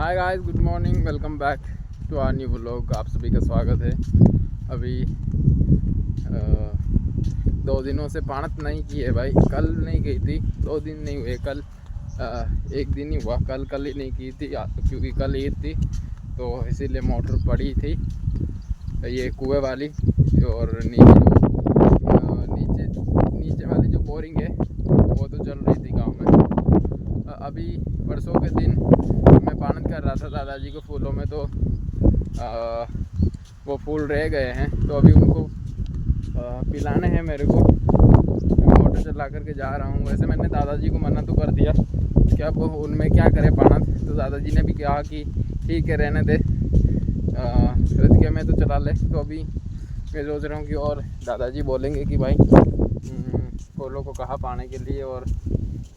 Hi guys, good morning, welcome back to our new vlog. आप सभी का स्वागत है। अभी 2 दिनों से पानत नहीं की है भाई। कल नहीं गई थी, 2 दिन नहीं हुए, कल 1 दिन ही हुआ। कल ही नहीं की थी क्योंकि कल ईद थी, तो इसीलिए मोटर पड़ी थी ये कुएं वाली। और नीचे वाली जो बोरिंग है वो तो चल रही थी गांव में। अभी परसों के दिन मैं पानत कर रहा था दादाजी को फूलों में, तो वो फूल रह गए हैं, तो अभी उनको पिलाने हैं मेरे को। मैं मोटर चला करके जा रहा हूँ। वैसे मैंने दादाजी को मना तो कर दिया कि अब उनमें क्या करे पानत, तो दादाजी ने भी कहा कि ठीक है रहने दे, रजके में तो चला ले। तो अभी मैं सोच रहा हूँ कि और दादाजी बोलेंगे कि भाई फूलों को कहा पाने के लिए और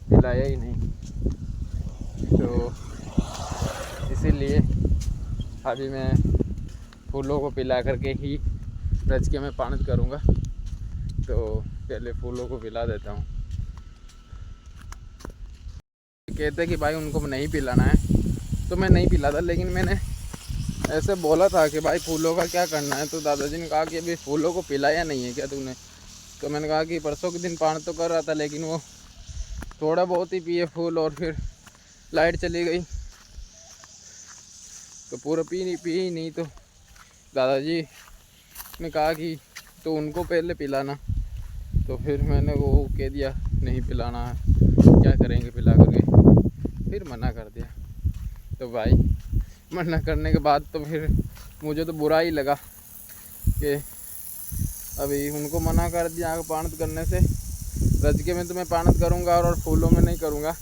पिलाया ही नहीं, तो इसीलिए अभी मैं फूलों को पिला करके ही रजके में पानत करूँगा। तो पहले फूलों को पिला देता हूँ। कहते कि भाई उनको नहीं पिलाना है, तो मैं नहीं पिलाता, लेकिन मैंने ऐसे बोला था कि भाई फूलों का क्या करना है। तो दादाजी ने कहा कि अभी फूलों को पिलाया नहीं है क्या तूने। तो मैंने कहा कि परसों के दिन पानत तो कर रहा था, लेकिन वो थोड़ा बहुत ही पिए फूल और फिर लाइट चली गई, तो पूरा पी ही नहीं। तो दादाजी ने कहा कि तो उनको पहले पिलाना, तो फिर मैंने वो कह दिया नहीं पिलाना है, क्या करेंगे पिला करके, फिर मना कर दिया। तो भाई मना करने के बाद तो फिर मुझे तो बुरा ही लगा कि अभी उनको मना कर दिया पानत करने से। रजके में तो मैं पानत करूँगा और फूलों में नहीं करूँगा।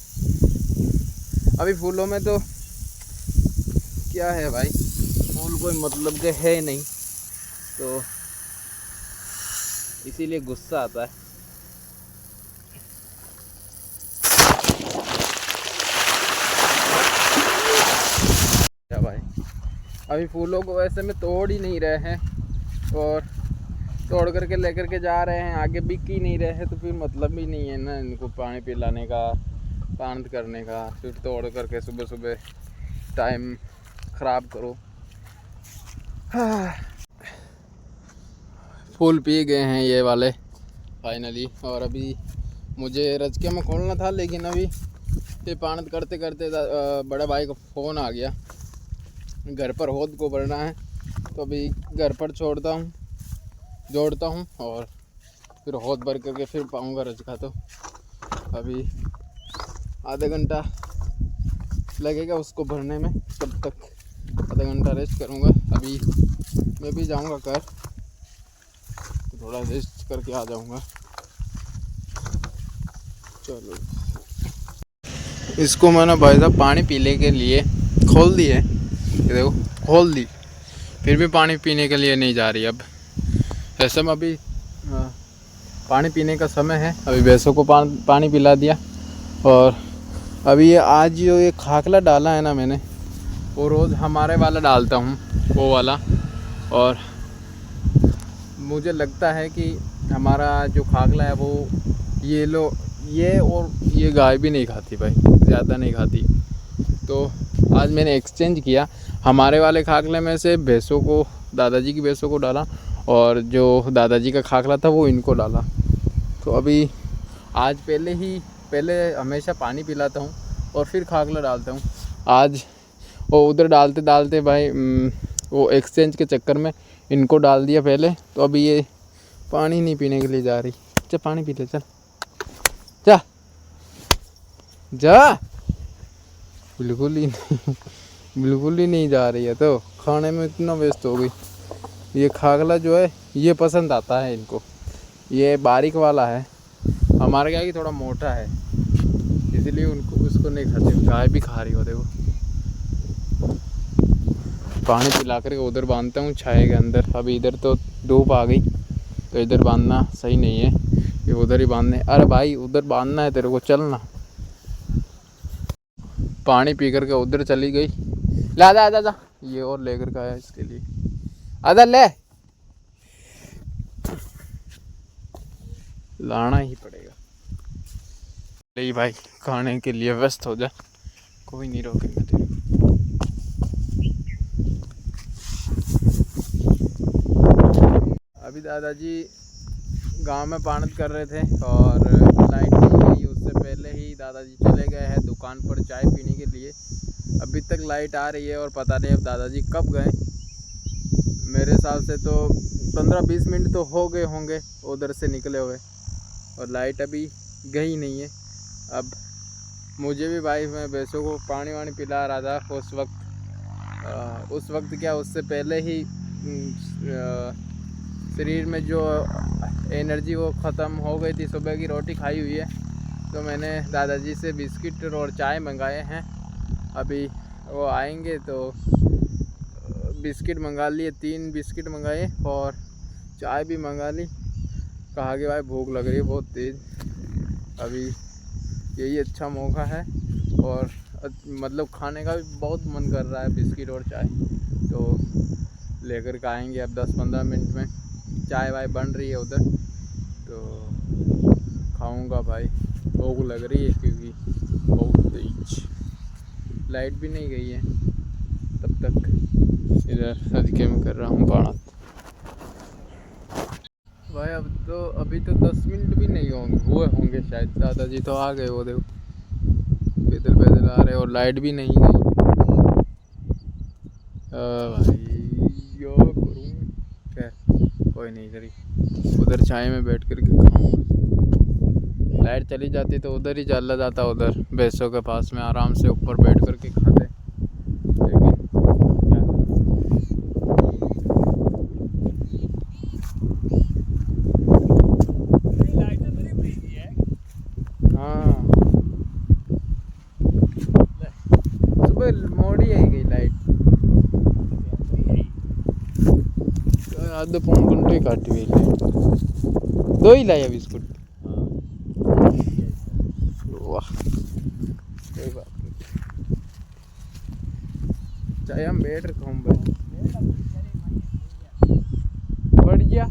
अभी फूलों में तो क्या है भाई, फूल कोई मतलब के है नहीं, तो इसीलिए गुस्सा आता है। क्या भाई, अभी फूलों को वैसे में तोड़ ही नहीं रहे हैं, और तोड़ करके लेकर के जा रहे हैं, आगे बिक ही नहीं रहे हैं, तो फिर मतलब भी नहीं है ना इनको पानी पिलाने का, पानत करने का। फिर तोड़ करके सुबह सुबह टाइम ख़राब करो। फूल पी गए हैं ये वाले फाइनली। और अभी मुझे रजके में खोलना था, लेकिन अभी ये पानत करते करते बड़े भाई का फ़ोन आ गया, घर पर होद को भरना है। तो अभी घर पर जोड़ता हूँ और फिर होद भर करके फिर पाऊँगा रजका। तो अभी आधा घंटा लगेगा उसको भरने में, तब तक आधा घंटा रेस्ट करूँगा। अभी मैं भी जाऊँगा घर, तो थोड़ा रेस्ट करके आ जाऊँगा। चलो, इसको मैंने भाई साहब पानी पीने के लिए खोल दी है, ये देखो खोल दी, फिर भी पानी पीने के लिए नहीं जा रही। अब ऐसे में अभी पानी पीने का समय है। अभी भैंसों को पानी पिला दिया, और अभी ये आज जो ये खाकला डाला है ना मैंने, वो रोज़ हमारे वाला डालता हूँ, वो वाला। और मुझे लगता है कि हमारा जो खाकला है वो ये गाय भी नहीं खाती भाई, ज़्यादा नहीं खाती। तो आज मैंने एक्सचेंज किया, हमारे वाले खाकले में से भैंसों को, दादाजी की भैंसों को डाला, और जो दादाजी का खाकला था वो इनको डाला। तो अभी आज पहले हमेशा पानी पिलाता हूँ और फिर खाकला डालता हूँ। आज वो उधर डालते डालते भाई वो एक्सचेंज के चक्कर में इनको डाल दिया पहले। तो अभी ये पानी नहीं पीने के लिए जा रही। चल पानी पी ले, चल जा जा। बिल्कुल ही नहीं जा रही है, तो खाने में इतना व्यस्त हो गई। ये खागला जो है ये पसंद आता है इनको, ये बारीक वाला है। हमारे क्या कि थोड़ा मोटा है, इसलिए उसको नहीं खाते। गाय भी खा रही हो, देखो। पानी पिला कर उधर बांधता हूँ छाए के अंदर। अभी इधर तो धूप आ गई, तो इधर बांधना सही नहीं है, ये उधर ही बांधने। अरे भाई उधर बांधना है तेरे को, चलना। पानी पी करके उधर चली गई। ले आजा, ये और लेकर के आया इसके लिए। आजा ले, लाना ही पड़ेगा। ले भाई, खाने के लिए व्यस्त हो जा, कोई नहीं रोकेगा तेरे को। दादाजी गांव में पानत कर रहे थे और लाइट नहीं गई। उससे पहले ही दादाजी चले गए हैं दुकान पर चाय पीने के लिए। अभी तक लाइट आ रही है और पता नहीं अब दादाजी कब गए। मेरे हिसाब से तो 15-20 मिनट तो हो गए होंगे उधर से निकले हुए और लाइट अभी गई नहीं है। अब मुझे भी भाई, मैं भैंसों को पानी वानी पिला रहा था उस वक्त क्या, उससे पहले ही शरीर में जो एनर्जी वो ख़त्म हो गई थी। सुबह की रोटी खाई हुई है तो मैंने दादाजी से बिस्किट और चाय मंगाए हैं। अभी वो आएंगे तो बिस्किट मंगा लिए, 3 बिस्किट मंगाए और चाय भी मंगा ली। कहा कि भाई भूख लग रही है बहुत तेज़, अभी यही अच्छा मौका है और मतलब खाने का भी बहुत मन कर रहा है बिस्किट और चाय। तो लेकर के आएंगे अब 10-15 मिनट में। चाय वाय बन रही है उधर तो खाऊंगा भाई, भूख लग रही है क्योंकि बहुत तेज लाइट भी नहीं गई है। तब तक इधर सदके में कर रहा हूँ बाणत भाई। अभी तो 10 मिनट भी नहीं हुए होंगे शायद। दादाजी तो आ गए, वो देखो पैदल पैदल आ रहे और लाइट भी नहीं गई। भाई यो करूँ क्या, कोई नहीं, करी उधर चाय में बैठ कर के खाऊंगा। लाइट चली जाती तो उधर ही चला जाता, उधर भैंसों के पास में आराम से ऊपर बैठ कर के खाते। लेकिन हाँ, सुबह मोड़ी आई गई लाइट, आधे पौन घंटे काटी हुई लाइट। 2 ही लाया बिस्कुट। वाह, कोई बात नहीं, चाहे हम बैठ रखा हूँ भाई, बढ़िया।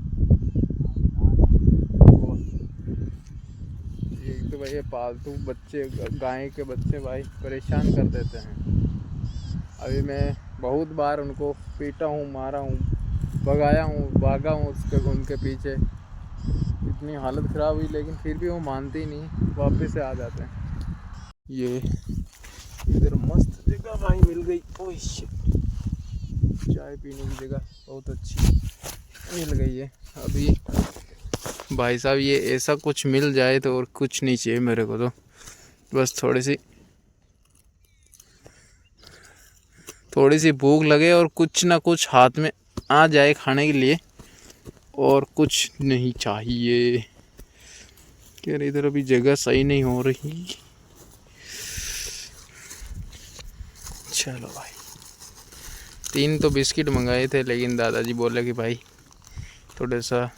एक तो भाई ये पालतू बच्चे, गाय के बच्चे भाई परेशान कर देते हैं। अभी मैं बहुत बार उनको पीटा हूँ, मारा हूँ, भगाया हूँ, भागा हूँ उनके पीछे। इतनी हालत ख़राब हुई लेकिन फिर भी वो मानते ही नहीं, वापस से आ जाते हैं। ये इधर मस्त जगह भाई मिल गई। ओह शिट, चाय पीने की जगह बहुत अच्छी मिल गई है। अभी भाई साहब ये ऐसा कुछ मिल जाए तो और कुछ नहीं चाहिए मेरे को, तो बस थोड़ी सी भूख लगे और कुछ ना कुछ हाथ में आ जाए खाने के लिए, और कुछ नहीं चाहिए। यार इधर अभी जगह सही नहीं हो रही। चलो भाई, 3 तो बिस्किट मंगाए थे लेकिन दादाजी बोले कि भाई थोड़ा सा,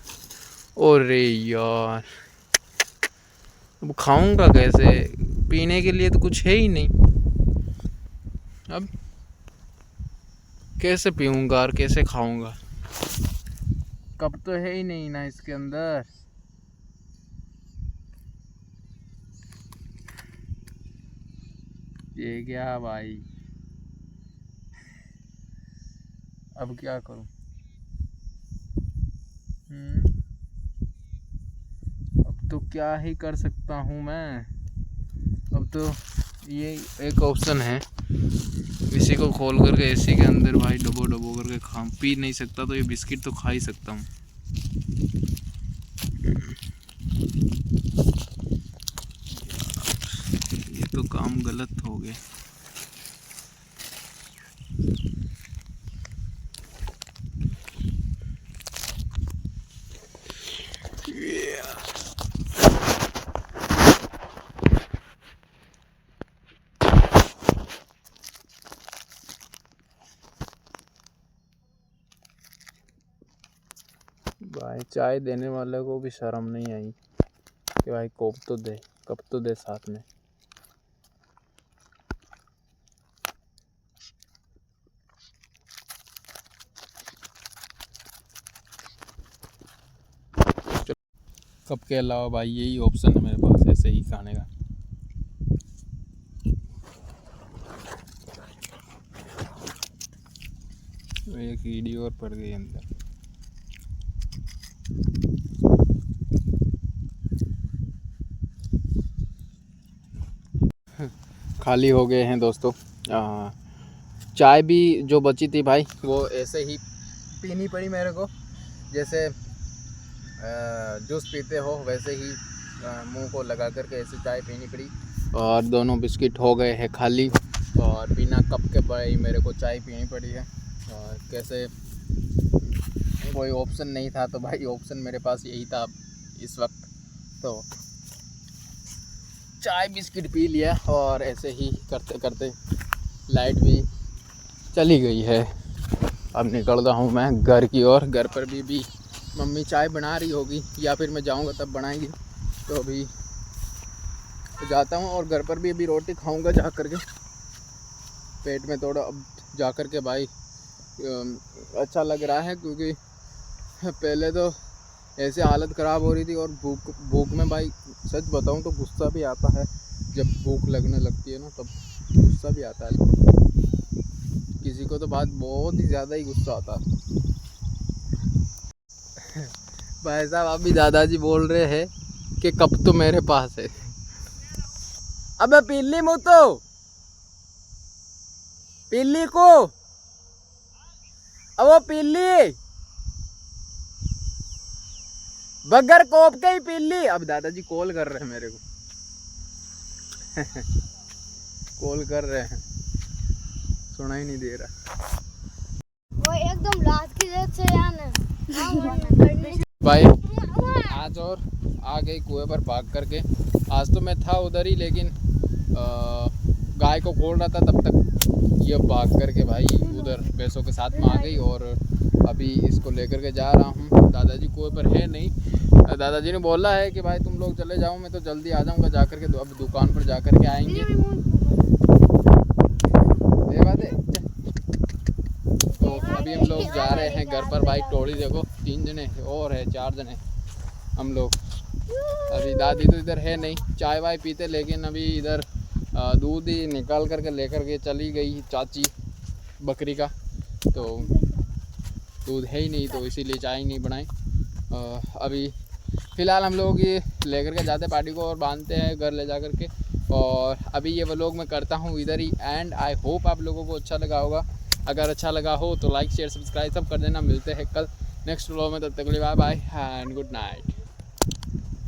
और रे यार अब खाऊंगा कैसे, पीने के लिए तो कुछ है ही नहीं। अब कैसे पीऊंगा और कैसे खाऊंगा, कप तो है ही नहीं ना इसके अंदर। ये क्या भाई, अब क्या करूं। अब तो क्या ही कर सकता हूं मैं। अब तो ये एक ऑप्शन है, इसी को खोल करके एसी के अंदर भाई डबो डबो करके खा, पी नहीं सकता तो ये बिस्किट तो खा ही सकता हूँ। ये तो काम गलत हो गया। भाई चाय देने वाले को भी शर्म नहीं आई कि भाई कप तो दे साथ में। कप के अलावा भाई यही ऑप्शन है मेरे पास ऐसे ही खाने का। एक वीडियो और पड़ गई अंदर। खाली हो गए हैं दोस्तों। चाय भी जो बची थी भाई वो ऐसे ही पीनी पड़ी मेरे को, जैसे जूस पीते हो वैसे ही मुंह को लगा करके ऐसे चाय पीनी पड़ी। और दोनों बिस्किट हो गए हैं खाली और बिना कप के भाई मेरे को चाय पीनी पड़ी है। और कैसे कोई ऑप्शन नहीं था तो भाई ऑप्शन मेरे पास यही था इस वक्त, तो चाय बिस्किट पी लिया और ऐसे ही करते करते लाइट भी चली गई है। अब निकलता हूँ मैं घर की ओर। घर पर भी मम्मी चाय बना रही होगी या फिर मैं जाऊँगा तब बनाएंगी, तो अभी जाता हूँ। और घर पर भी अभी रोटी खाऊँगा जा कर के, पेट में थोड़ा अब जा कर के भाई अच्छा लग रहा है, क्योंकि पहले तो ऐसे हालत ख़राब हो रही थी। और भूख में भाई सच बताऊं तो गुस्सा भी आता है, जब भूख लगने लगती है ना तब गुस्सा भी आता है। किसी को तो बात बहुत ही ज़्यादा ही गुस्सा आता है। भाई साहब अभी दादाजी बोल रहे हैं कि कप तो मेरे पास है। अबे पिल्ली मुँह तो पिल्ली को, अब वो पिल्ली बगैर कोप के ही पिल्ली। अब दादाजी कॉल कर रहे हैं मेरे को कॉल कर रहे हैं, सुना ही नहीं दे रहा वो एकदम लात की जगह से यार भाई। आज और आ गई कुएं पर भाग करके। आज तो मैं था उधर ही, लेकिन गाय को खोल रहा था तब तक ये भाग करके भाई उधर भैंसों के साथ में आ गई। और अभी इसको लेकर के जा रहा हूँ। दादाजी कुएं पर है नहीं, दादाजी ने बोला है कि भाई तुम लोग चले जाओ, मैं तो जल्दी आ जाऊँगा जा कर के। अब दुकान पर जा कर के आएंगे। ये बात है। तो अभी हम लोग जा रहे हैं घर पर भाई। टोली देखो 3 जने और है, 4 जने हम लोग। अभी दादी तो इधर है नहीं, चाय वाय पीते, लेकिन अभी इधर दूध ही निकाल करके लेकर के चली गई चाची बकरी का, तो दूध है ही नहीं, तो इसीलिए चाय नहीं बनाई। अभी फ़िलहाल हम लोग ये लेकर के जाते पार्टी को और बांधते हैं घर ले जा कर के। और अभी ये व्लॉग मैं करता हूँ इधर ही एंड। आई होप आप लोगों को अच्छा लगा होगा। अगर अच्छा लगा हो तो लाइक शेयर सब्सक्राइब सब कर देना। मिलते हैं कल नेक्स्ट व्लॉग में, तब तक के लिए bye bye and good night.